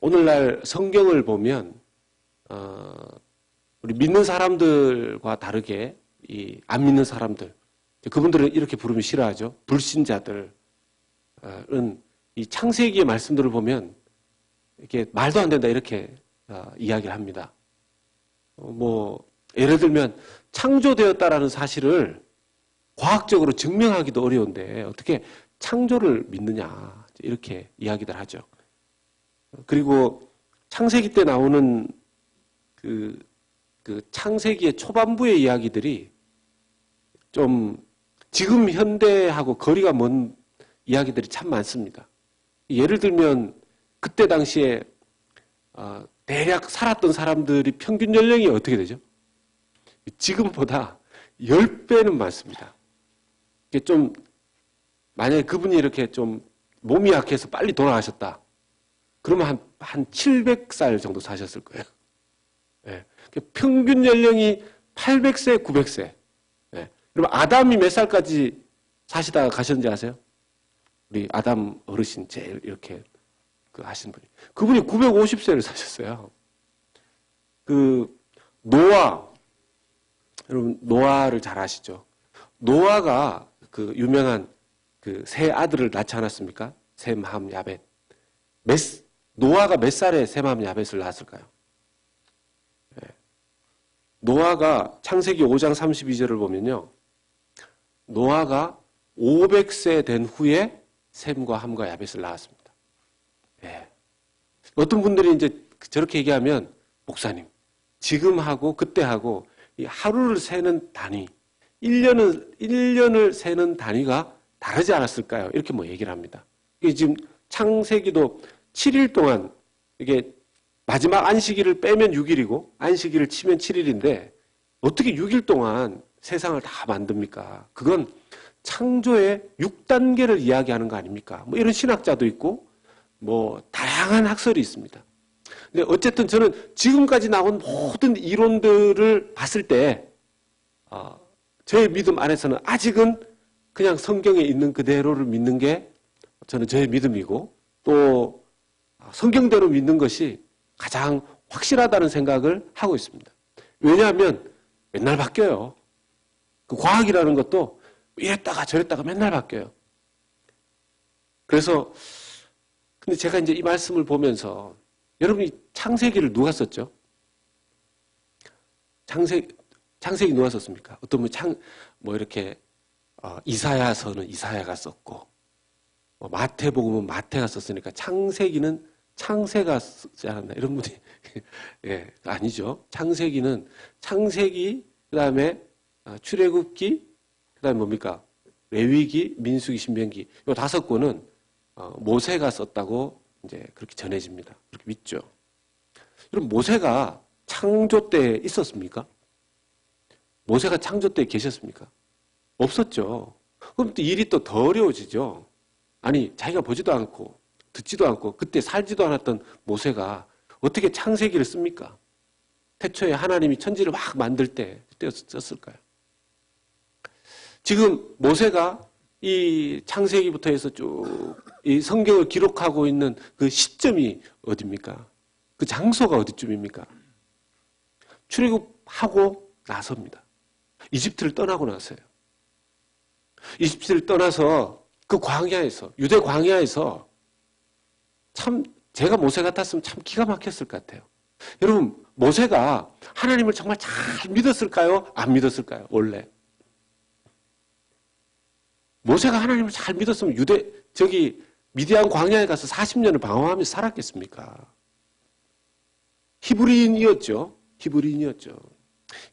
오늘날 성경을 보면 우리 믿는 사람들과 다르게 이 안 믿는 사람들, 그분들은 이렇게 부르면 싫어하죠. 불신자들은 이 창세기의 말씀들을 보면 이렇게 말도 안 된다 이렇게 이야기를 합니다. 뭐 예를 들면 창조되었다라는 사실을 과학적으로 증명하기도 어려운데 어떻게 창조를 믿느냐 이렇게 이야기들 하죠. 그리고 창세기 때 나오는 그 창세기의 초반부의 이야기들이 좀 지금 현대하고 거리가 먼 이야기들이 참 많습니다. 예를 들면 그때 당시에 대략 살았던 사람들이 평균 연령이 어떻게 되죠? 지금보다 10배는 많습니다. 이게 좀 만약에 그분이 이렇게 좀 몸이 약해서 빨리 돌아가셨다. 그러면 한 700살 정도 사셨을 거예요. 네. 평균 연령이 800세, 900세. 네. 그럼 아담이 몇 살까지 사시다가 가셨는지 아세요? 우리 아담 어르신 제일 이렇게 하신 분이. 그분이 950세를 사셨어요. 노아. 여러분, 노아를 잘 아시죠? 노아가 그 유명한 세 아들을 낳지 않았습니까? 셈, 함, 야벳. 노아가 몇 살에 셈, 함, 야벳을 낳았을까요? 네. 노아가 창세기 5장 32절을 보면요. 노아가 500세 된 후에 셈과 함과 야벳을 낳았습니다. 네. 어떤 분들이 이제 저렇게 얘기하면 목사님, 지금 하고 그때 하고 이 하루를 세는 단위, 1년을 세는 단위가 다르지 않았을까요? 이렇게 뭐 얘기를 합니다. 이게 지금 창세기도 7일 동안 이게 마지막 안식일을 빼면 6일이고 안식일을 치면 7일인데 어떻게 6일 동안 세상을 다 만듭니까? 그건 창조의 6단계를 이야기하는 거 아닙니까? 뭐 이런 신학자도 있고 뭐 다양한 학설이 있습니다. 근데 어쨌든 저는 지금까지 나온 모든 이론들을 봤을 때 저의 믿음 안에서는 아직은 그냥 성경에 있는 그대로를 믿는 게 저는 저의 믿음이고 또 성경대로 믿는 것이 가장 확실하다는 생각을 하고 있습니다. 왜냐하면 맨날 바뀌어요. 그 과학이라는 것도 이랬다가 저랬다가 맨날 바뀌어요. 그래서 근데 제가 이제 이 말씀을 보면서 여러분이 창세기를 누가 썼죠? 창세기 누가 썼습니까? 어떤 분 이렇게 이사야서는 이사야가 썼고 마태복음은 마태가 썼으니까 창세기는 창세가 쓰지 않았나 이런 분이 예, 아니죠. 창세기는 창세기 그다음에 출애굽기 그다음에 뭡니까? 레위기, 민수기, 신명기 이 5권은 모세가 썼다고 이제 그렇게 전해집니다. 그렇게 믿죠. 그럼 모세가 창조 때 있었습니까? 모세가 창조 때 계셨습니까? 없었죠. 그럼 또 일이 또 더 어려워지죠. 아니 자기가 보지도 않고 듣지도 않고 그때 살지도 않았던 모세가 어떻게 창세기를 씁니까? 태초에 하나님이 천지를 막 만들 때 그때 썼을까요? 지금 모세가 이 창세기부터 해서 쭉 이 성경을 기록하고 있는 그 시점이 어디입니까? 그 장소가 어디쯤입니까? 출애굽하고 나서입니다. 이집트를 떠나고 나서요. 이집트를 떠나서 그 광야에서 유대 광야에서 참 제가 모세 같았으면 참 기가 막혔을 것 같아요. 여러분 모세가 하나님을 정말 잘 믿었을까요? 안 믿었을까요? 원래 모세가 하나님을 잘 믿었으면 미디안 광야에 가서 40년을 방황하면서 살았겠습니까? 히브리인이었죠.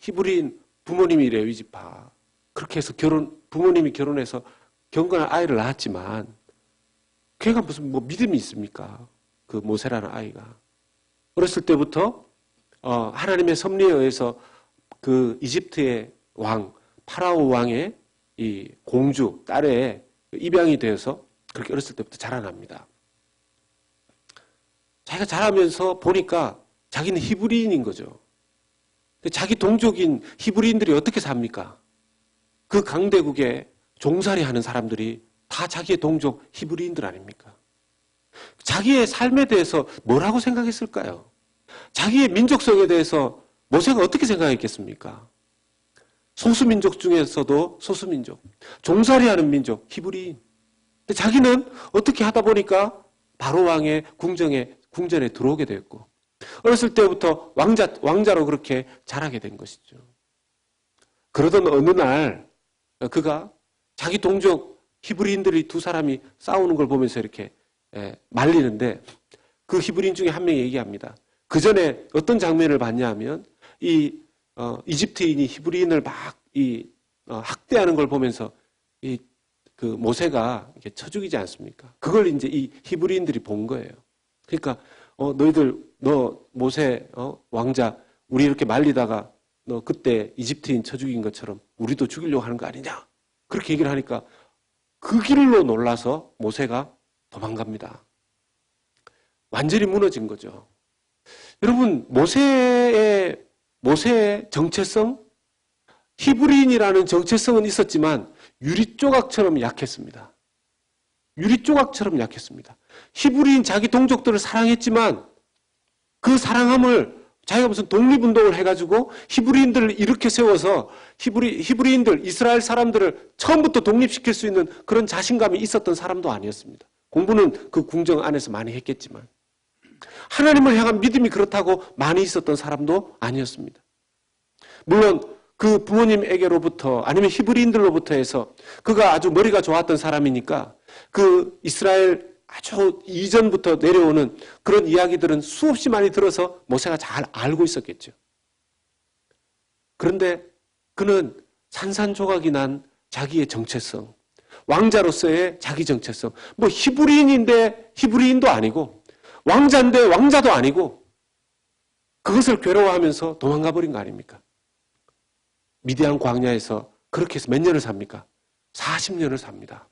히브리인 부모님이 레위지파. 그렇게 해서 부모님이 결혼해서 경건한 아이를 낳았지만 걔가 무슨 믿음이 있습니까? 그 모세라는 아이가. 어렸을 때부터 하나님의 섭리에 의해서 그 이집트의 왕, 파라오 왕의 이 공주, 딸의 입양이 되어서 그렇게 어렸을 때부터 자라납니다. 자기가 자라면서 보니까 자기는 히브리인인 거죠. 자기 동족인 히브리인들이 어떻게 삽니까? 그 강대국에 종살이 하는 사람들이 다 자기의 동족 히브리인들 아닙니까? 자기의 삶에 대해서 뭐라고 생각했을까요? 자기의 민족성에 대해서 모세가 어떻게 생각했겠습니까? 소수민족 중에서도 소수민족, 종살이하는 민족, 히브리인. 근데 자기는 어떻게 하다 보니까 바로 왕의 궁전에 들어오게 되었고, 어렸을 때부터 왕자로 그렇게 자라게 된 것이죠. 그러던 어느 날 그가 자기 동족 히브리인들이 두 사람이 싸우는 걸 보면서 이렇게 말리는데, 그 히브리인 중에 한 명이 얘기합니다. 그 전에 어떤 장면을 봤냐 하면 이집트인이 히브리인을 막 학대하는 걸 보면서 그 모세가 이렇게 쳐 죽이지 않습니까? 그걸 이제 이 히브리인들이 본 거예요. 그러니까 너 모세 왕자 우리 이렇게 말리다가 너 그때 이집트인 쳐 죽인 것처럼 우리도 죽이려고 하는 거 아니냐? 그렇게 얘기를 하니까 그 길로 놀라서 모세가 도망갑니다. 완전히 무너진 거죠. 여러분, 모세의 정체성, 히브리인이라는 정체성은 있었지만 유리조각처럼 약했습니다. 유리조각처럼 약했습니다. 히브리인 자기 동족들을 사랑했지만 그 사랑함을 자기가 무슨 독립운동을 해가지고 히브리인들을 일으켜 세워서 히브리인들, 이스라엘 사람들을 처음부터 독립시킬 수 있는 그런 자신감이 있었던 사람도 아니었습니다. 공부는 그 궁정 안에서 많이 했겠지만 하나님을 향한 믿음이 그렇다고 많이 있었던 사람도 아니었습니다. 물론 그 부모님에게로부터 아니면 히브리인들로부터 해서 그가 아주 머리가 좋았던 사람이니까 그 이스라엘 아주 이전부터 내려오는 그런 이야기들은 수없이 많이 들어서 모세가 잘 알고 있었겠죠. 그런데 그는 산산조각이 난 자기의 정체성, 왕자로서의 자기 정체성, 뭐 히브리인인데 히브리인도 아니고 왕자인데 왕자도 아니고 그것을 괴로워하면서 도망가 버린 거 아닙니까? 미디안 광야에서 그렇게 해서 몇 년을 삽니까? 40년을 삽니다.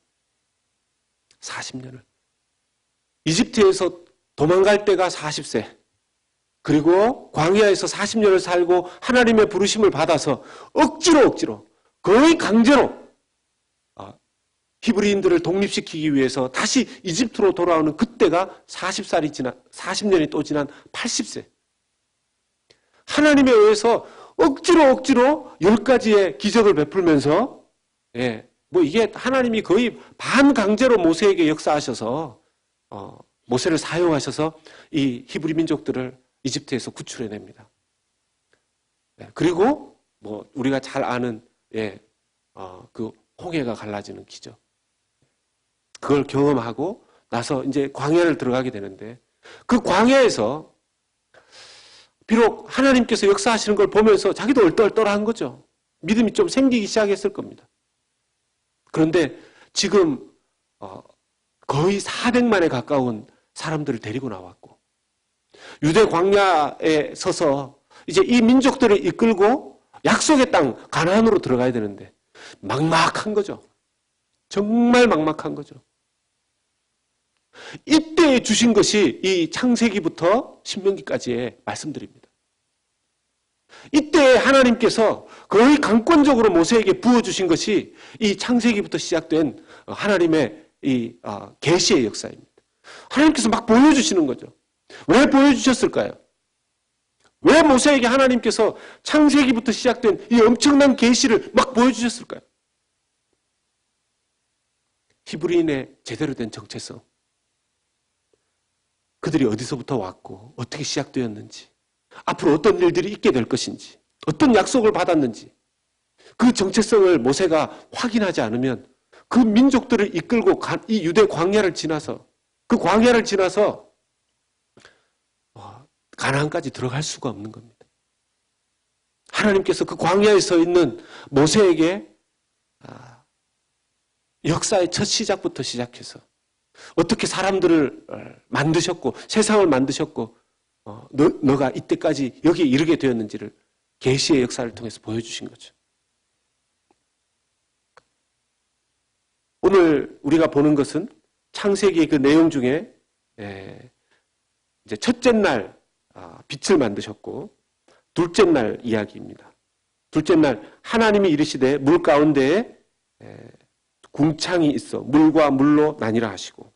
40년을. 이집트에서 도망갈 때가 40세. 그리고 광야에서 40년을 살고 하나님의 부르심을 받아서 억지로 거의 강제로 히브리인들을 독립시키기 위해서 다시 이집트로 돌아오는 그때가 40년이 또 지난 80세. 하나님에 의해서 억지로 10가지의 기적을 베풀면서 뭐 이게 하나님이 거의 반강제로 모세에게 역사하셔서 모세를 사용하셔서 이 히브리 민족들을 이집트에서 구출해냅니다. 그리고 뭐 우리가 잘 아는 그 홍해가 갈라지는 기적. 그걸 경험하고 나서 이제 광야를 들어가게 되는데 그 광야에서 비록 하나님께서 역사하시는 걸 보면서 자기도 얼떨떨한 거죠. 믿음이 좀 생기기 시작했을 겁니다. 그런데 지금 거의 400만에 가까운 사람들을 데리고 나왔고 유대 광야에 서서 이제 이 민족들을 이끌고 약속의 땅 가나안으로 들어가야 되는데 막막한 거죠. 정말 막막한 거죠. 이때 주신 것이 이 창세기부터 신명기까지의 말씀들입니다. 이때 하나님께서 거의 강권적으로 모세에게 부어주신 것이 이 창세기부터 시작된 하나님의 이 계시의 역사입니다. 하나님께서 막 보여주시는 거죠. 왜 보여주셨을까요? 왜 모세에게 하나님께서 창세기부터 시작된 이 엄청난 계시를 막 보여주셨을까요? 히브리인의 제대로 된 정체성, 그들이 어디서부터 왔고 어떻게 시작되었는지, 앞으로 어떤 일들이 있게 될 것인지, 어떤 약속을 받았는지 그 정체성을 모세가 확인하지 않으면 그 민족들을 이끌고 이 유대 광야를 지나서 그 광야를 지나서 가나안까지 들어갈 수가 없는 겁니다. 하나님께서 그 광야에 서 있는 모세에게 역사의 첫 시작부터 시작해서 어떻게 사람들을 만드셨고 세상을 만드셨고 너가 이때까지 여기에 이르게 되었는지를 계시의 역사를 통해서 보여주신 거죠. 오늘 우리가 보는 것은 창세기의 그 내용 중에 이제 첫째 날 빛을 만드셨고 둘째 날 이야기입니다. 둘째 날 하나님이 이르시되 물 가운데에 궁창이 있어 물과 물로 나뉘라 하시고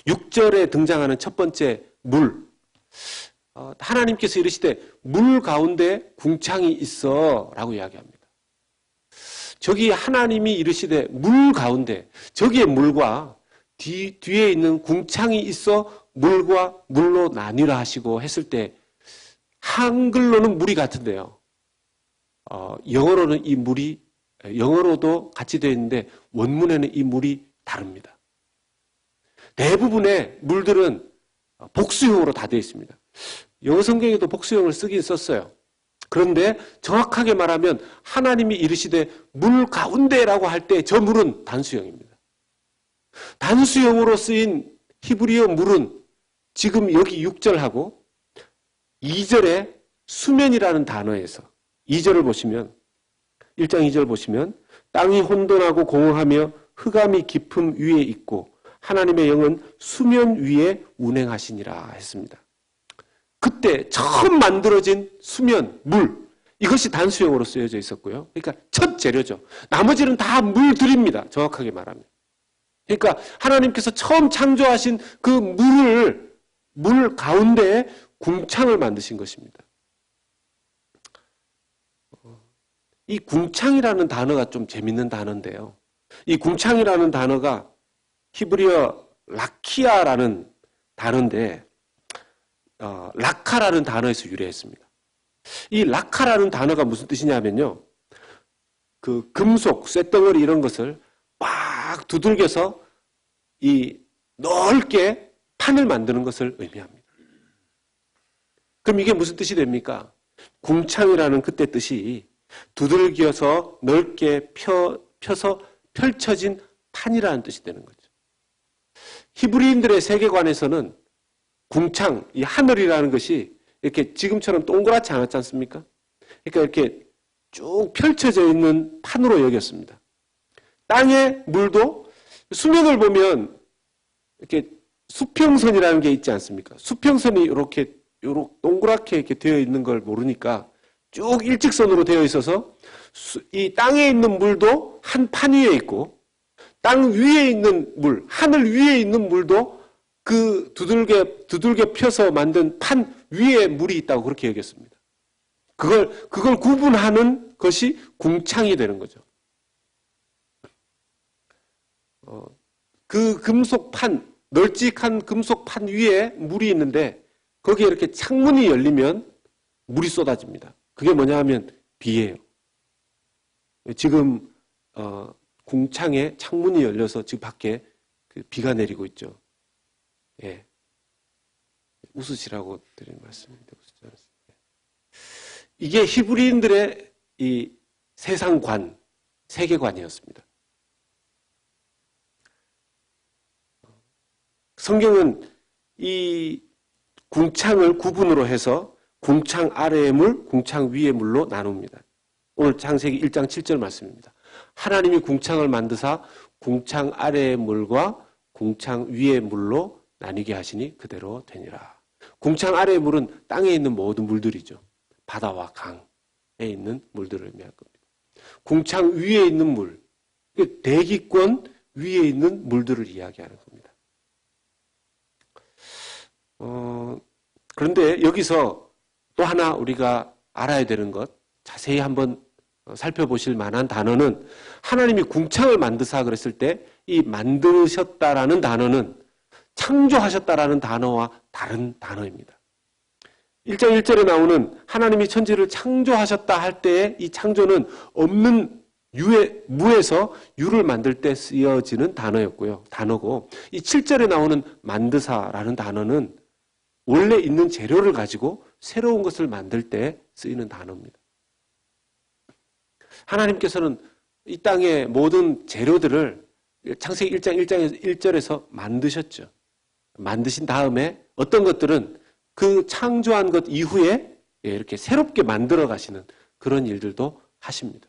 6절에 등장하는 첫 번째 물. 하나님께서 이르시되 물 가운데 궁창이 있어 라고 이야기합니다. 저기 하나님이 이르시되 물 가운데, 저기에 물과 뒤에 있는 궁창이 있어 물과 물로 나뉘라 하시고 했을 때 한글로는 물이 같은데요. 영어로는 이 물이, 영어로도 같이 되어 있는데 원문에는 이 물이 다릅니다. 대부분의 물들은 복수형으로 다 되어 있습니다. 영어 성경에도 복수형을 쓰긴 썼어요. 그런데 정확하게 말하면 하나님이 이르시되 물 가운데라고 할 때 저 물은 단수형입니다. 단수형으로 쓰인 히브리어 물은 지금 여기 6절하고 2절에 수면이라는 단어에서 2절을 보시면 1장 2절 보시면 땅이 혼돈하고 공허하며 흑암이 깊음 위에 있고 하나님의 영은 수면 위에 운행하시니라 했습니다. 그때 처음 만들어진 수면, 물, 이것이 단수형으로 쓰여져 있었고요. 그러니까 첫 재료죠. 나머지는 다 물들입니다. 정확하게 말하면. 그러니까 하나님께서 처음 창조하신 그 물 가운데에 궁창을 만드신 것입니다. 이 궁창이라는 단어가 좀 재밌는 단어인데요. 이 궁창이라는 단어가 히브리어 라키아라는 단어인데 라카라는 단어에서 유래했습니다. 이 라카라는 단어가 무슨 뜻이냐면요. 그 금속, 쇳덩어리 이런 것을 막 두들겨서 이 넓게 판을 만드는 것을 의미합니다. 그럼 이게 무슨 뜻이 됩니까? 궁창이라는 그때 뜻이 두들겨서 넓게 펴서 펼쳐진 판이라는 뜻이 되는 거죠. 히브리인들의 세계관에서는 궁창, 이 하늘이라는 것이 이렇게 지금처럼 동그랗지 않았지 않습니까? 그러니까 이렇게 쭉 펼쳐져 있는 판으로 여겼습니다. 땅의 물도 수면을 보면 이렇게 수평선이라는 게 있지 않습니까? 수평선이 이렇게 동그랗게 이렇게 되어 있는 걸 모르니까 쭉 일직선으로 되어 있어서 이 땅에 있는 물도 한 판 위에 있고 땅 위에 있는 물, 하늘 위에 있는 물도 그 두들겨 펴서 만든 판 위에 물이 있다고 그렇게 여겼습니다. 그걸 구분하는 것이 궁창이 되는 거죠. 그 금속판, 널찍한 금속판 위에 물이 있는데 거기에 이렇게 창문이 열리면 물이 쏟아집니다. 그게 뭐냐 하면 비예요. 지금 궁창에 창문이 열려서 지금 밖에 비가 내리고 있죠. 예. 웃으시라고 드린 말씀입니다. 웃으지 않습니다. 이게 히브리인들의 이 세상관, 세계관이었습니다. 성경은 이 궁창을 구분으로 해서 궁창 아래의 물, 궁창 위의 물로 나눕니다. 오늘 창세기 1장 7절 말씀입니다. 하나님이 궁창을 만드사 궁창 아래의 물과 궁창 위의 물로 나뉘게 하시니 그대로 되니라. 궁창 아래의 물은 땅에 있는 모든 물들이죠. 바다와 강에 있는 물들을 의미할 겁니다. 궁창 위에 있는 물, 대기권 위에 있는 물들을 이야기하는 겁니다. 그런데 여기서 또 하나 우리가 알아야 되는 것, 자세히 한번 살펴보실 만한 단어는 하나님이 궁창을 만드사 그랬을 때 이 만드셨다라는 단어는 창조하셨다라는 단어와 다른 단어입니다. 1장 1절에 나오는 하나님이 천지를 창조하셨다 할 때의 이 창조는 없는 무에서 유를 만들 때 쓰여지는 단어고 이 7절에 나오는 만드사라는 단어는 원래 있는 재료를 가지고 새로운 것을 만들 때 쓰이는 단어입니다. 하나님께서는 이 땅의 모든 재료들을 창세기 1장 1절에서 만드셨죠. 만드신 다음에 어떤 것들은 그 창조한 것 이후에 이렇게 새롭게 만들어 가시는 그런 일들도 하십니다.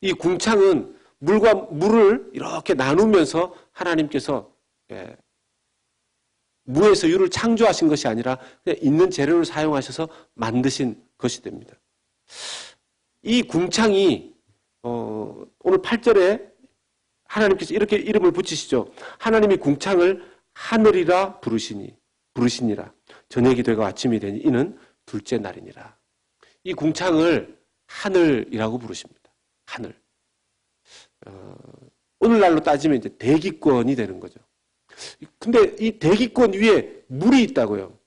이 궁창은 물과 물을 이렇게 나누면서 하나님께서 무에서 유를 창조하신 것이 아니라 그냥 있는 재료를 사용하셔서 만드신 것이 됩니다. 이 궁창이 오늘 8절에 하나님께서 이렇게 이름을 붙이시죠. 하나님이 궁창을 하늘이라 부르시니라. 저녁이 되고 아침이 되니 이는 둘째 날이니라. 이 궁창을 하늘이라고 부르십니다. 하늘. 오늘날로 따지면 이제 대기권이 되는 거죠. 근데 이 대기권 위에 물이 있다고요.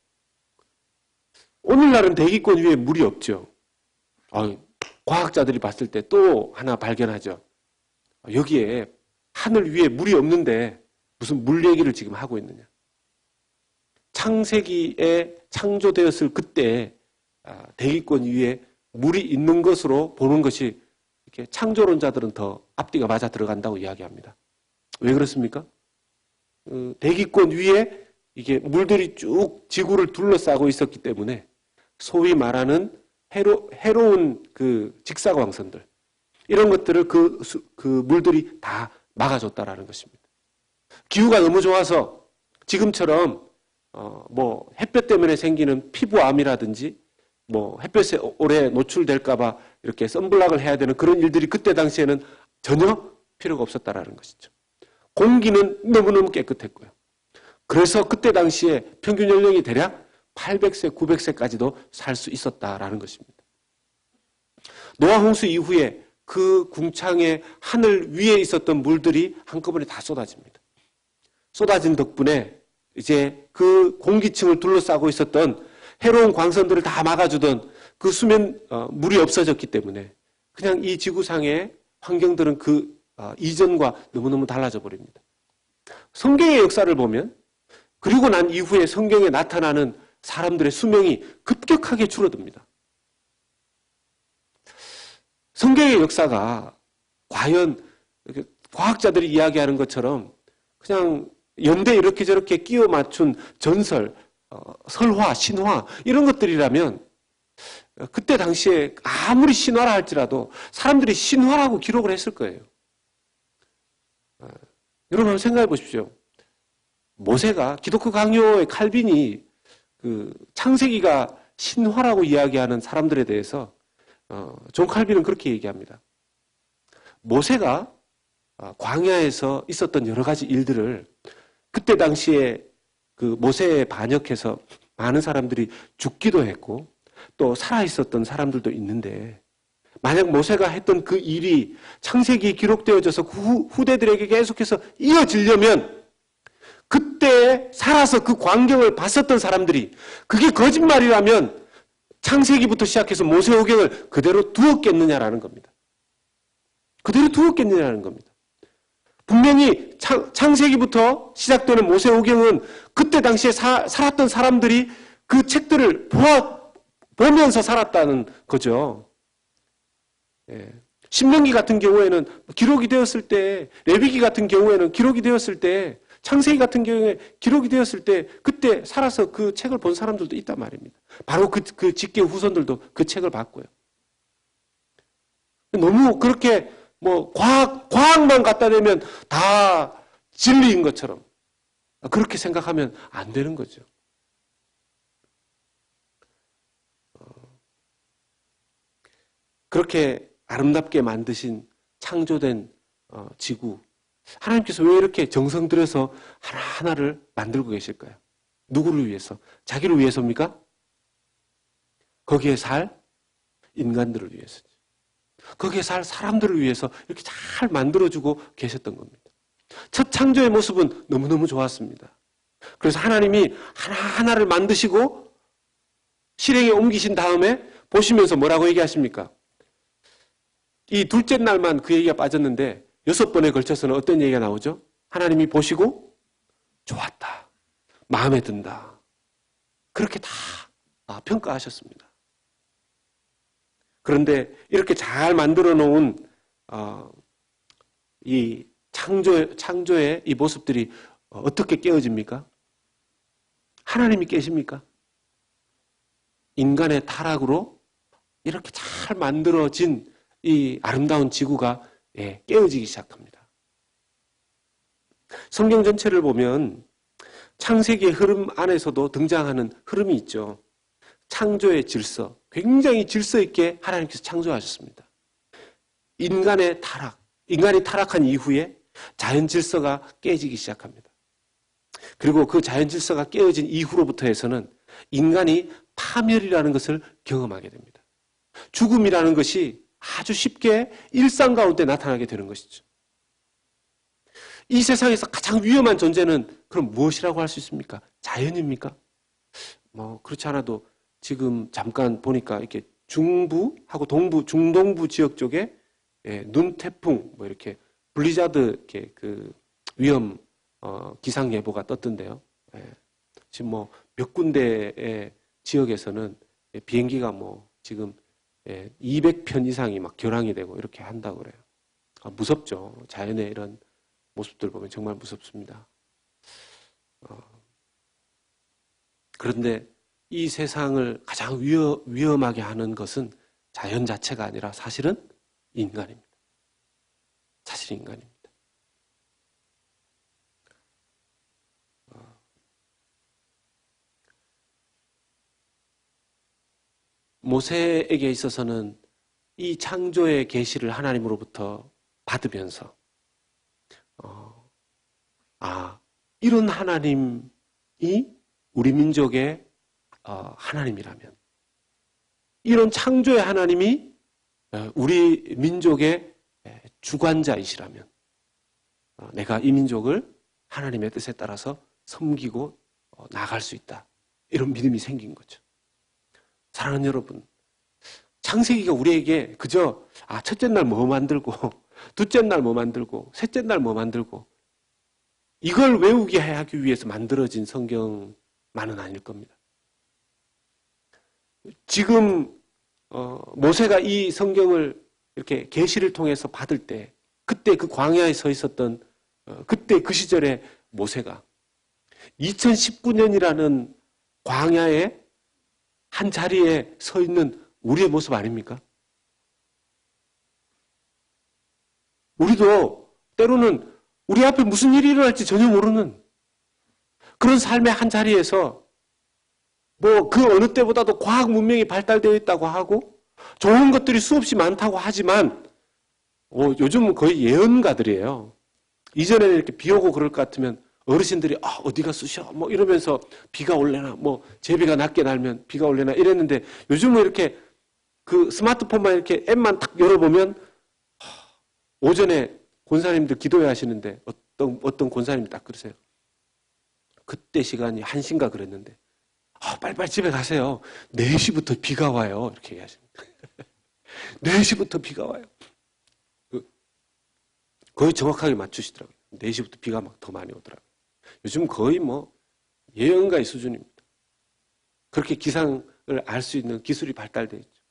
오늘날은 대기권 위에 물이 없죠. 과학자들이 봤을 때 또 하나 발견하죠. 여기에 하늘 위에 물이 없는데 무슨 물 얘기를 지금 하고 있느냐. 창세기에 창조되었을 그때 대기권 위에 물이 있는 것으로 보는 것이 이렇게 창조론자들은 더 앞뒤가 맞아 들어간다고 이야기합니다. 왜 그렇습니까? 대기권 위에 이게 물들이 쭉 지구를 둘러싸고 있었기 때문에 소위 말하는 해로운 그 직사광선들 이런 것들을 그 물들이 다 막아줬다라는 것입니다. 기후가 너무 좋아서 지금처럼 뭐 햇볕 때문에 생기는 피부암이라든지 뭐 햇볕에 오래 노출될까봐 이렇게 선블락을 해야 되는 그런 일들이 그때 당시에는 전혀 필요가 없었다라는 것이죠. 공기는 너무너무 깨끗했고요. 그래서 그때 당시에 평균 연령이 대략 800세, 900세까지도 살 수 있었다라는 것입니다. 노아 홍수 이후에 그 궁창의 하늘 위에 있었던 물들이 한꺼번에 다 쏟아집니다. 쏟아진 덕분에 이제 그 공기층을 둘러싸고 있었던 해로운 광선들을 다 막아주던 그 수면 물이 없어졌기 때문에 그냥 이 지구상의 환경들은 그 이전과 너무너무 달라져 버립니다. 성경의 역사를 보면 그리고 난 이후에 성경에 나타나는 사람들의 수명이 급격하게 줄어듭니다. 성경의 역사가 과연 과학자들이 이야기하는 것처럼 그냥 연대 이렇게 저렇게 끼워 맞춘 전설, 설화, 신화 이런 것들이라면 그때 당시에 아무리 신화라 할지라도 사람들이 신화라고 기록을 했을 거예요. 여러분 한번 생각해 보십시오. 모세가 기독교 강요의 칼빈이 그 창세기가 신화라고 이야기하는 사람들에 대해서 존 칼빈은 그렇게 얘기합니다. 모세가 광야에서 있었던 여러 가지 일들을 그때 당시에 그 모세에 반역해서 많은 사람들이 죽기도 했고 또 살아있었던 사람들도 있는데 만약 모세가 했던 그 일이 창세기에 기록되어져서 후대들에게 계속해서 이어지려면 그때 살아서 그 광경을 봤었던 사람들이 그게 거짓말이라면 창세기부터 시작해서 모세오경을 그대로 두었겠느냐라는 겁니다. 그대로 두었겠느냐라는 겁니다. 분명히 창세기부터 시작되는 모세오경은 그때 당시에 살았던 사람들이 그 책들을 보면서 살았다는 거죠. 예. 신명기 같은 경우에는 기록이 되었을 때, 레위기 같은 경우에는 기록이 되었을 때, 창세기 같은 경우에 기록이 되었을 때 그때 살아서 그 책을 본 사람들도 있단 말입니다. 바로 그 직계 후손들도 그 책을 봤고요. 너무 그렇게 뭐 과학만 갖다 대면 다 진리인 것처럼 그렇게 생각하면 안 되는 거죠. 그렇게 아름답게 만드신 창조된 지구, 하나님께서 왜 이렇게 정성 들여서 하나하나를 만들고 계실까요? 누구를 위해서? 자기를 위해서입니까? 거기에 살 인간들을 위해서죠. 거기에 살 사람들을 위해서 이렇게 잘 만들어주고 계셨던 겁니다. 첫 창조의 모습은 너무너무 좋았습니다. 그래서 하나님이 하나하나를 만드시고 실행에 옮기신 다음에 보시면서 뭐라고 얘기하십니까? 이 둘째 날만 그 얘기가 빠졌는데 6번에 걸쳐서는 어떤 얘기가 나오죠? 하나님이 보시고 좋았다. 마음에 든다. 그렇게 다 평가하셨습니다. 그런데 이렇게 잘 만들어 놓은 이 창조의 이 모습들이 어떻게 깨어집니까? 하나님이 깨십니까? 인간의 타락으로 이렇게 잘 만들어진 이 아름다운 지구가 깨어지기 시작합니다. 성경 전체를 보면 창세기의 흐름 안에서도 등장하는 흐름이 있죠. 창조의 질서, 굉장히 질서 있게 하나님께서 창조하셨습니다. 인간이 타락한 이후에 자연 질서가 깨지기 시작합니다. 그리고 그 자연 질서가 깨어진 이후로부터 해서는 인간이 파멸이라는 것을 경험하게 됩니다. 죽음이라는 것이 아주 쉽게 일상 가운데 나타나게 되는 것이죠. 이 세상에서 가장 위험한 존재는 그럼 무엇이라고 할 수 있습니까? 자연입니까? 그렇지 않아도 지금 잠깐 보니까 이렇게 중부하고 동부, 중동부 지역 쪽에 눈 태풍, 이렇게 블리자드 이렇게 그 위험 기상 예보가 떴던데요. 지금 몇 군데의 지역에서는 비행기가 지금 200편 이상이 막 결항이 되고 이렇게 한다고 그래요. 무섭죠. 자연의 이런 모습들 보면 정말 무섭습니다. 그런데 이 세상을 가장 위험하게 하는 것은 자연 자체가 아니라 사실은 인간입니다. 사실 인간입니다. 모세에게 있어서는 이 창조의 계시를 하나님으로부터 받으면서 이런 하나님이 우리 민족의 하나님이라면, 이런 창조의 하나님이 우리 민족의 주관자이시라면 내가 이 민족을 하나님의 뜻에 따라서 섬기고 나아갈 수 있다. 이런 믿음이 생긴 거죠. 사랑하는 여러분, 창세기가 우리에게 그저 첫째 날 뭐 만들고 둘째 날 뭐 만들고 셋째 날 뭐 만들고 이걸 외우게 하기 위해서 만들어진 성경만은 아닐 겁니다. 지금 모세가 이 성경을 이렇게 계시를 통해서 받을 때, 그때 그 광야에 서 있었던 그때 그 시절의 모세가 2019년이라는 광야의 한 자리에 서 있는 우리의 모습 아닙니까? 우리도 때로는 우리 앞에 무슨 일이 일어날지 전혀 모르는 그런 삶의 한 자리에서 그 어느 때보다도 과학 문명이 발달되어 있다고 하고 좋은 것들이 수없이 많다고 하지만 요즘은 거의 예언가들이에요. 이전에는 이렇게 비 오고 그럴 것 같으면 어르신들이 어디가 쑤셔 이러면서 비가 올래나 제비가 낮게 날면 비가 올래나 이랬는데 요즘은 이렇게 그 스마트폰만 이렇게 앱만 딱 열어보면 오전에 권사님들 기도회 하시는데 어떤 권사님이 딱 그러세요. 그때 시간이 1시인가 그랬는데 빨리빨리 집에 가세요. 4시부터 비가 와요. 이렇게 얘기하십니다. 4시부터 비가 와요. 거의 정확하게 맞추시더라고요. 4시부터 비가 막 더 많이 오더라고요. 요즘 거의 예언가의 수준입니다. 그렇게 기상을 알 수 있는 기술이 발달되어 있죠.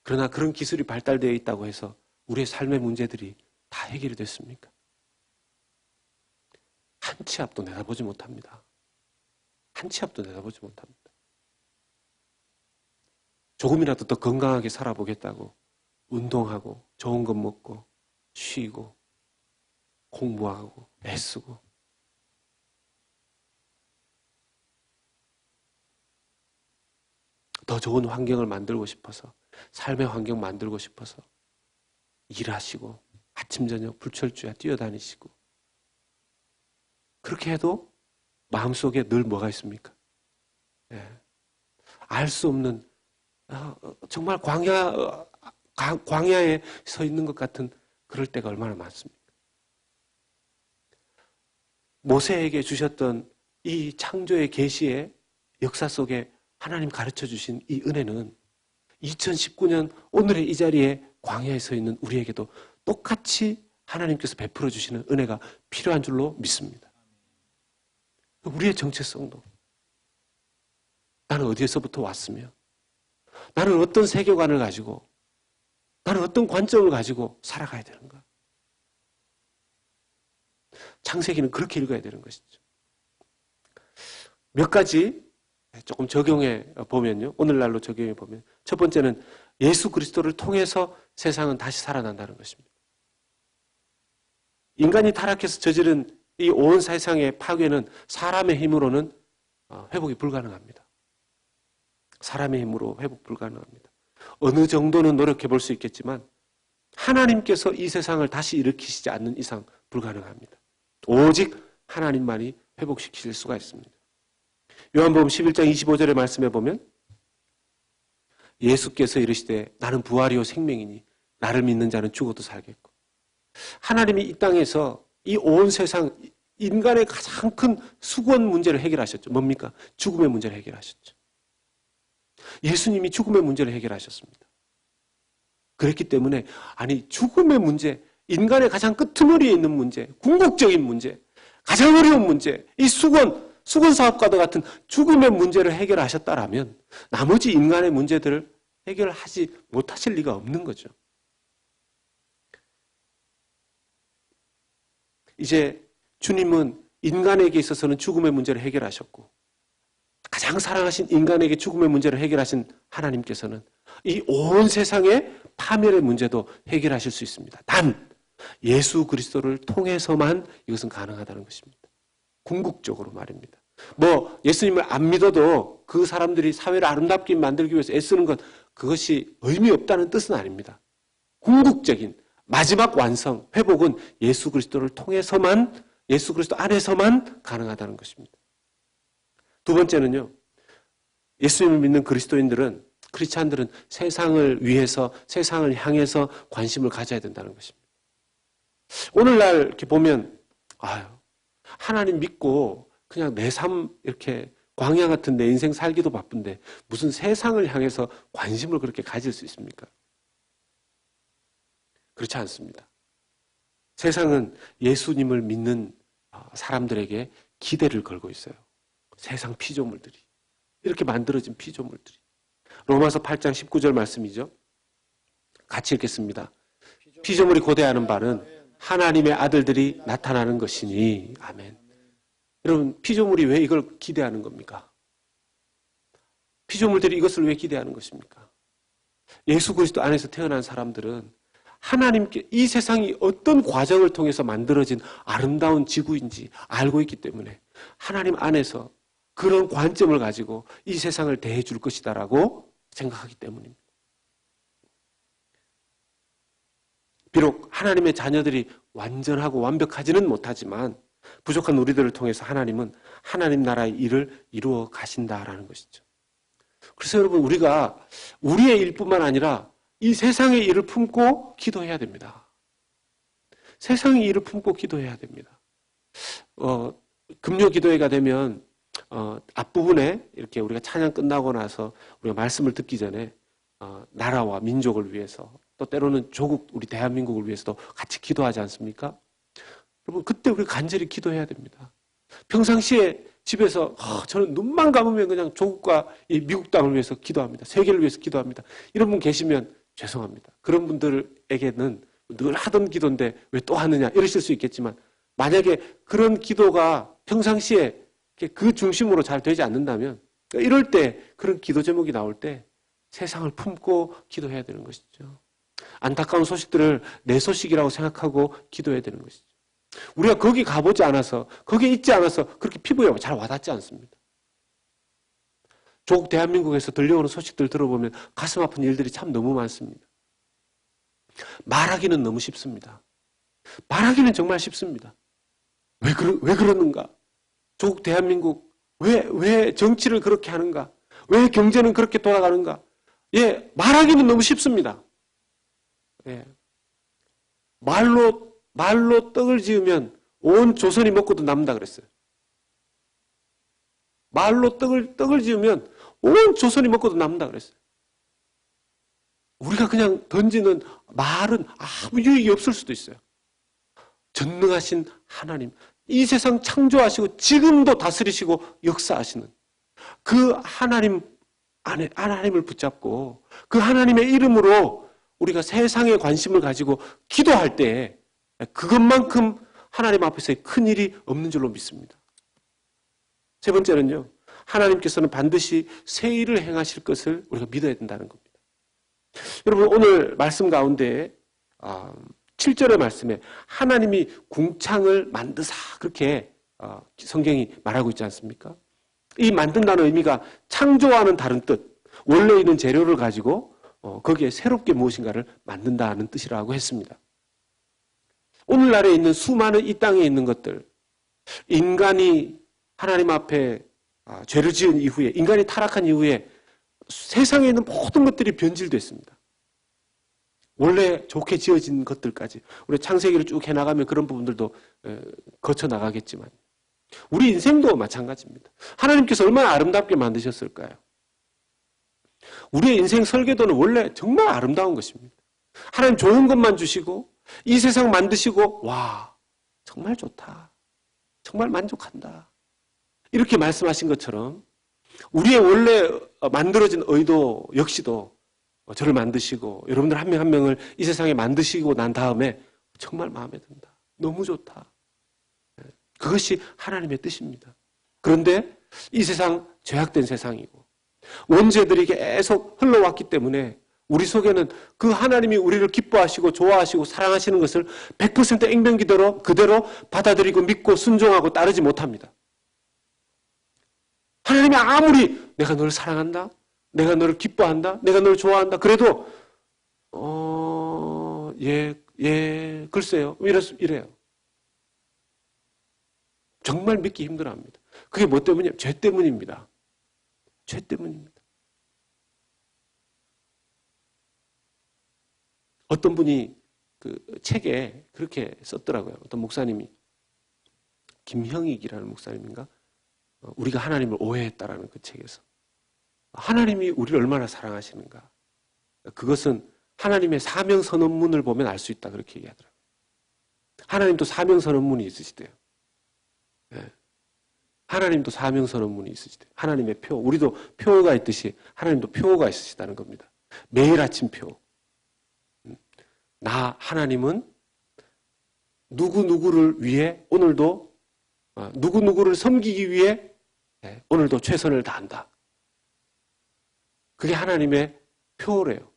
그러나 그런 기술이 발달되어 있다고 해서 우리의 삶의 문제들이 다 해결이 됐습니까? 한 치 앞도 내다보지 못합니다. 한 치 앞도 내다보지 못합니다. 조금이라도 더 건강하게 살아보겠다고 운동하고 좋은 것 먹고 쉬고 공부하고 애쓰고 더 좋은 환경을 만들고 싶어서 삶의 환경 만들고 싶어서 일하시고 아침 저녁 불철주야 뛰어다니시고 그렇게 해도 마음속에 늘 뭐가 있습니까? 알 수 없는 정말 광야에 서 있는 것 같은 그럴 때가 얼마나 많습니까? 모세에게 주셨던 이 창조의 계시의 역사 속에 하나님 가르쳐 주신 이 은혜는 2019년 오늘의 이 자리에 광야에 서 있는 우리에게도 똑같이 하나님께서 베풀어 주시는 은혜가 필요한 줄로 믿습니다. 우리의 정체성도 나는 어디에서부터 왔으며 나는 어떤 세계관을 가지고 나는 어떤 관점을 가지고 살아가야 되는가. 창세기는 그렇게 읽어야 되는 것이죠. 몇 가지 조금 적용해 보면요. 오늘날로 적용해 보면 첫 번째는 예수 그리스도를 통해서 세상은 다시 살아난다는 것입니다. 인간이 타락해서 저지른 이 온 세상의 파괴는 사람의 힘으로는 회복이 불가능합니다. 사람의 힘으로 회복 불가능합니다. 어느 정도는 노력해 볼 수 있겠지만 하나님께서 이 세상을 다시 일으키시지 않는 이상 불가능합니다. 오직 하나님만이 회복시키실 수가 있습니다. 요한복음 11장 25절의 말씀에 보면 예수께서 이르시되 나는 부활이요 생명이니 나를 믿는 자는 죽어도 살겠고, 하나님이 이 땅에서 이 온 세상 인간의 가장 큰 수건 문제를 해결하셨죠. 뭡니까? 죽음의 문제를 해결하셨죠. 예수님이 죽음의 문제를 해결하셨습니다. 그랬기 때문에 죽음의 문제, 인간의 가장 끄트머리에 있는 문제, 궁극적인 문제, 가장 어려운 문제, 이 수건 사업과도 같은 죽음의 문제를 해결하셨다라면 나머지 인간의 문제들을 해결하지 못하실 리가 없는 거죠. 이제 주님은 인간에게 있어서는 죽음의 문제를 해결하셨고, 가장 사랑하신 인간에게 죽음의 문제를 해결하신 하나님께서는 이 온 세상의 파멸의 문제도 해결하실 수 있습니다. 단 예수 그리스도를 통해서만 이것은 가능하다는 것입니다. 궁극적으로 말입니다. 예수님을 안 믿어도 그 사람들이 사회를 아름답게 만들기 위해서 애쓰는 것, 그것이 의미 없다는 뜻은 아닙니다. 궁극적인 마지막 완성, 회복은 예수 그리스도를 통해서만, 예수 그리스도 안에서만 가능하다는 것입니다. 두 번째는요, 예수님을 믿는 그리스도인들은, 크리스찬들은 세상을 위해서, 세상을 향해서 관심을 가져야 된다는 것입니다. 오늘날 이렇게 보면 하나님 믿고 그냥 내 삶 이렇게 광야 같은 내 인생 살기도 바쁜데 무슨 세상을 향해서 관심을 그렇게 가질 수 있습니까? 그렇지 않습니다. 세상은 예수님을 믿는 사람들에게 기대를 걸고 있어요. 세상 피조물들이, 이렇게 만들어진 피조물들이. 로마서 8장 19절 말씀이죠. 같이 읽겠습니다. 피조물이 고대하는 바는 하나님의 아들들이 나타나는 것이니. 아멘. 여러분, 피조물이 왜 이걸 기대하는 겁니까? 피조물들이 이것을 왜 기대하는 것입니까? 예수 그리스도 안에서 태어난 사람들은 하나님께 이 세상이 어떤 과정을 통해서 만들어진 아름다운 지구인지 알고 있기 때문에 하나님 안에서 그런 관점을 가지고 이 세상을 대해 줄 것이다라고 생각하기 때문입니다. 비록 하나님의 자녀들이 완전하고 완벽하지는 못하지만 부족한 우리들을 통해서 하나님은 하나님 나라의 일을 이루어 가신다라는 것이죠. 그래서 여러분, 우리가 우리의 일뿐만 아니라 이 세상의 일을 품고 기도해야 됩니다. 세상의 일을 품고 기도해야 됩니다. 금요 기도회가 되면 앞부분에 이렇게 우리가 찬양 끝나고 나서 우리가 말씀을 듣기 전에 나라와 민족을 위해서, 또 때로는 조국, 우리 대한민국을 위해서도 같이 기도하지 않습니까? 여러분, 그때 우리 간절히 기도해야 됩니다. 평상시에 집에서 저는 눈만 감으면 그냥 조국과 이 미국 땅을 위해서 기도합니다. 세계를 위해서 기도합니다. 이런 분 계시면 죄송합니다. 그런 분들에게는 늘 하던 기도인데 왜 또 하느냐 이러실 수 있겠지만, 만약에 그런 기도가 평상시에 그 중심으로 잘 되지 않는다면, 이럴 때 그런 기도 제목이 나올 때 세상을 품고 기도해야 되는 것이죠. 안타까운 소식들을 내 소식이라고 생각하고 기도해야 되는 것이죠. 우리가 거기 가보지 않아서, 거기에 있지 않아서 그렇게 피부에 잘 와닿지 않습니다. 조국 대한민국에서 들려오는 소식들 들어보면 가슴 아픈 일들이 참 너무 많습니다. 말하기는 너무 쉽습니다. 말하기는 정말 쉽습니다. 왜 그러는가? 조국 대한민국 왜 정치를 그렇게 하는가? 왜 경제는 그렇게 돌아가는가? 말하기는 너무 쉽습니다. 말로 떡을 지으면 온 조선이 먹고도 남는다 그랬어요. 말로 떡을 지으면 온 조선이 먹고도 남는다 그랬어요. 우리가 그냥 던지는 말은 아무 유익이 없을 수도 있어요. 전능하신 하나님, 이 세상 창조하시고 지금도 다스리시고 역사하시는 그 하나님 안에 하나님을 붙잡고 그 하나님의 이름으로 우리가 세상에 관심을 가지고 기도할 때 그것만큼 하나님 앞에서의 큰 일이 없는 줄로 믿습니다. 세 번째는요, 하나님께서는 반드시 새 일을 행하실 것을 우리가 믿어야 된다는 겁니다. 여러분, 오늘 말씀 가운데 7절의 말씀에 하나님이 궁창을 만드사, 그렇게 성경이 말하고 있지 않습니까? 이 만든다는 의미가 창조와는 다른 뜻, 원래 있는 재료를 가지고 거기에 새롭게 무엇인가를 만든다는 뜻이라고 했습니다. 오늘날에 있는 수많은 이 땅에 있는 것들, 인간이 하나님 앞에 죄를 지은 이후에, 인간이 타락한 이후에 세상에 있는 모든 것들이 변질됐습니다. 원래 좋게 지어진 것들까지. 우리 창세기를 쭉 해나가면 그런 부분들도 거쳐 나가겠지만 우리 인생도 마찬가지입니다. 하나님께서 얼마나 아름답게 만드셨을까요? 우리의 인생 설계도는 원래 정말 아름다운 것입니다. 하나님 좋은 것만 주시고 이 세상 만드시고 와 정말 좋다. 정말 만족한다. 이렇게 말씀하신 것처럼 우리의 원래 만들어진 의도 역시도 저를 만드시고 여러분들 한 명 한 명을 이 세상에 만드시고 난 다음에 정말 마음에 든다. 너무 좋다. 그것이 하나님의 뜻입니다. 그런데 이 세상 죄악된 세상이고 원죄들이 계속 흘러왔기 때문에 우리 속에는 그 하나님이 우리를 기뻐하시고 좋아하시고 사랑하시는 것을 100% 액면기대로 그대로 받아들이고 믿고 순종하고 따르지 못합니다. 하나님이 아무리 내가 너를 사랑한다, 내가 너를 기뻐한다, 내가 너를 좋아한다 그래도 글쎄요 이래요. 정말 믿기 힘들어합니다. 그게 뭐 때문이냐? 죄 때문입니다. 죄 때문입니다. 어떤 분이 그 책에 그렇게 썼더라고요. 어떤 목사님이 김형익이라는 목사님인가? 우리가 하나님을 오해했다라는 그 책에서 하나님이 우리를 얼마나 사랑하시는가? 그것은 하나님의 사명선언문을 보면 알 수 있다 그렇게 얘기하더라고요. 하나님도 사명선언문이 있으시대요. 네. 하나님도 사명선언문이 있으시대요. 하나님의 표, 우리도 표가 있듯이 하나님도 표가 있으시다는 겁니다. 매일 아침 표. 나 하나님은 누구누구를 위해 오늘도 누구누구를 섬기기 위해 오늘도 최선을 다한다. 그게 하나님의 표래요.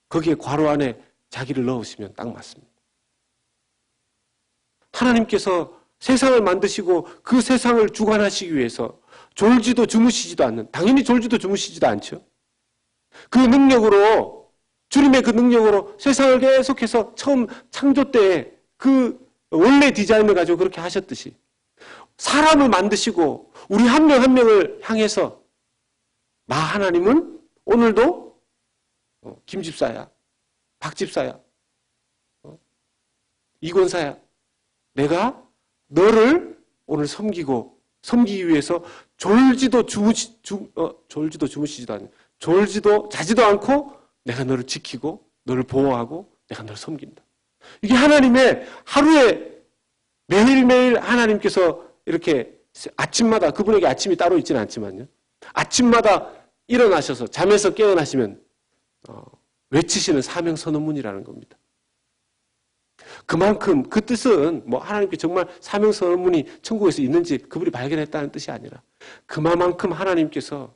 거기에 괄호 안에 자기를 넣으시면 딱 맞습니다. 하나님께서 세상을 만드시고 그 세상을 주관하시기 위해서 졸지도 주무시지도 않는, 당연히 졸지도 주무시지도 않죠. 그 능력으로 주님의 그 능력으로 세상을 계속해서 처음 창조 때에 그 원래 디자인을 가지고 그렇게 하셨듯이 사람을 만드시고 우리 한 명 한 명을 향해서 나 하나님은 오늘도 김집사야, 박집사야, 이권사야. 내가 너를 오늘 섬기기 위해서 졸지도 주무시지도 않는, 졸지도 자지도 않고 내가 너를 지키고 너를 보호하고 내가 너를 섬긴다. 이게 하나님의 하루에 매일매일 하나님께서 이렇게 아침마다, 그분에게 아침이 따로 있지는 않지만요. 아침마다 일어나셔서 잠에서 깨어나시면 외치시는 사명선언문이라는 겁니다. 그만큼 그 뜻은 뭐 하나님께 정말 사명선언문이 천국에서 있는지 그분이 발견했다는 뜻이 아니라 그만큼 하나님께서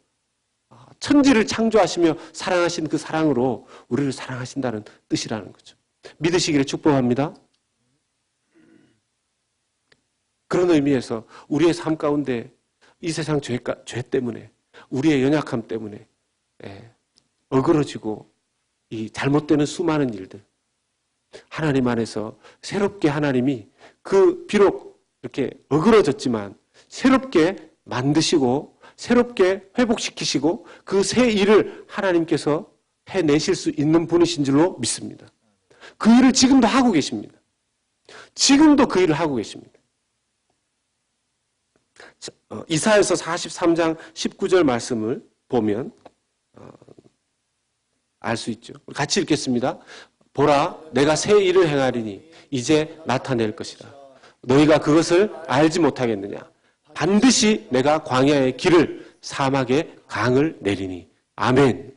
천지를 창조하시며 사랑하신 그 사랑으로 우리를 사랑하신다는 뜻이라는 거죠. 믿으시기를 축복합니다. 그런 의미에서 우리의 삶 가운데 이 세상 죄 때문에 우리의 연약함 때문에 어그러지고 이 잘못되는 수많은 일들 하나님 안에서 새롭게 하나님이 그 비록 이렇게 어그러졌지만 새롭게 만드시고 새롭게 회복시키시고 그 새 일을 하나님께서 해내실 수 있는 분이신 줄로 믿습니다. 그 일을 지금도 하고 계십니다. 지금도 그 일을 하고 계십니다. 이사야서 43장 19절 말씀을 보면 알 수 있죠. 같이 읽겠습니다. 보라, 내가 새 일을 행하리니 이제 나타낼 것이라. 너희가 그것을 알지 못하겠느냐. 반드시 내가 광야의 길을 사막의 강을 내리니. 아멘.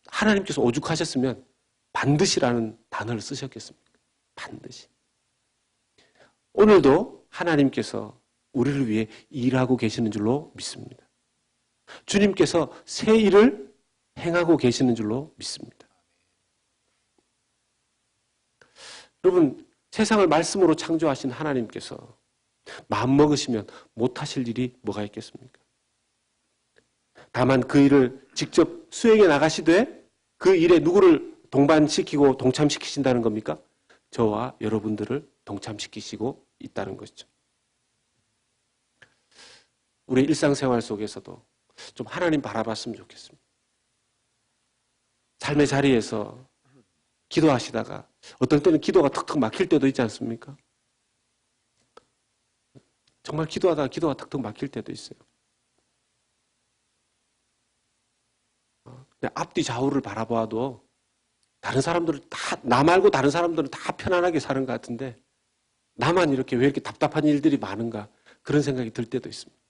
하나님께서 오죽하셨으면 반드시라는 단어를 쓰셨겠습니까? 반드시. 오늘도 하나님께서 우리를 위해 일하고 계시는 줄로 믿습니다. 주님께서 새 일을 행하고 계시는 줄로 믿습니다. 여러분, 세상을 말씀으로 창조하신 하나님께서 마음먹으시면 못하실 일이 뭐가 있겠습니까? 다만 그 일을 직접 수행해 나가시되 그 일에 누구를 동반시키고 동참시키신다는 겁니까? 저와 여러분들을 동참시키시고 있다는 것이죠. 우리 일상생활 속에서도 좀 하나님 바라봤으면 좋겠습니다. 삶의 자리에서 기도하시다가 어떤 때는 기도가 턱턱 막힐 때도 있지 않습니까? 정말 기도하다가 기도가 턱턱 막힐 때도 있어요. 앞뒤 좌우를 바라봐도 다른 사람들은 다, 나 말고 다른 사람들은 다 편안하게 사는 것 같은데 나만 이렇게 왜 이렇게 답답한 일들이 많은가 그런 생각이 들 때도 있습니다.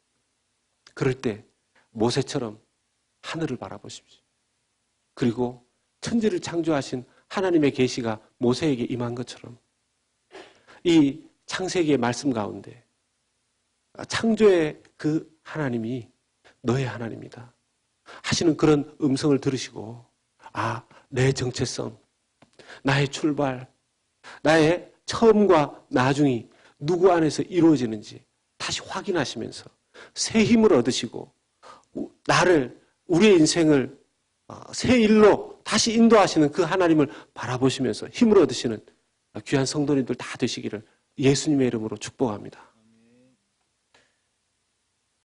그럴 때 모세처럼 하늘을 바라보십시오. 그리고 천지를 창조하신 하나님의 계시가 모세에게 임한 것처럼 이 창세기의 말씀 가운데 창조의 그 하나님이 너의 하나님이다 하시는 그런 음성을 들으시고 내 정체성, 나의 출발, 나의 처음과 나중이 누구 안에서 이루어지는지 다시 확인하시면서 새 힘을 얻으시고 우리의 인생을 새 일로 다시 인도하시는 그 하나님을 바라보시면서 힘을 얻으시는 귀한 성도님들 다 되시기를 예수님의 이름으로 축복합니다.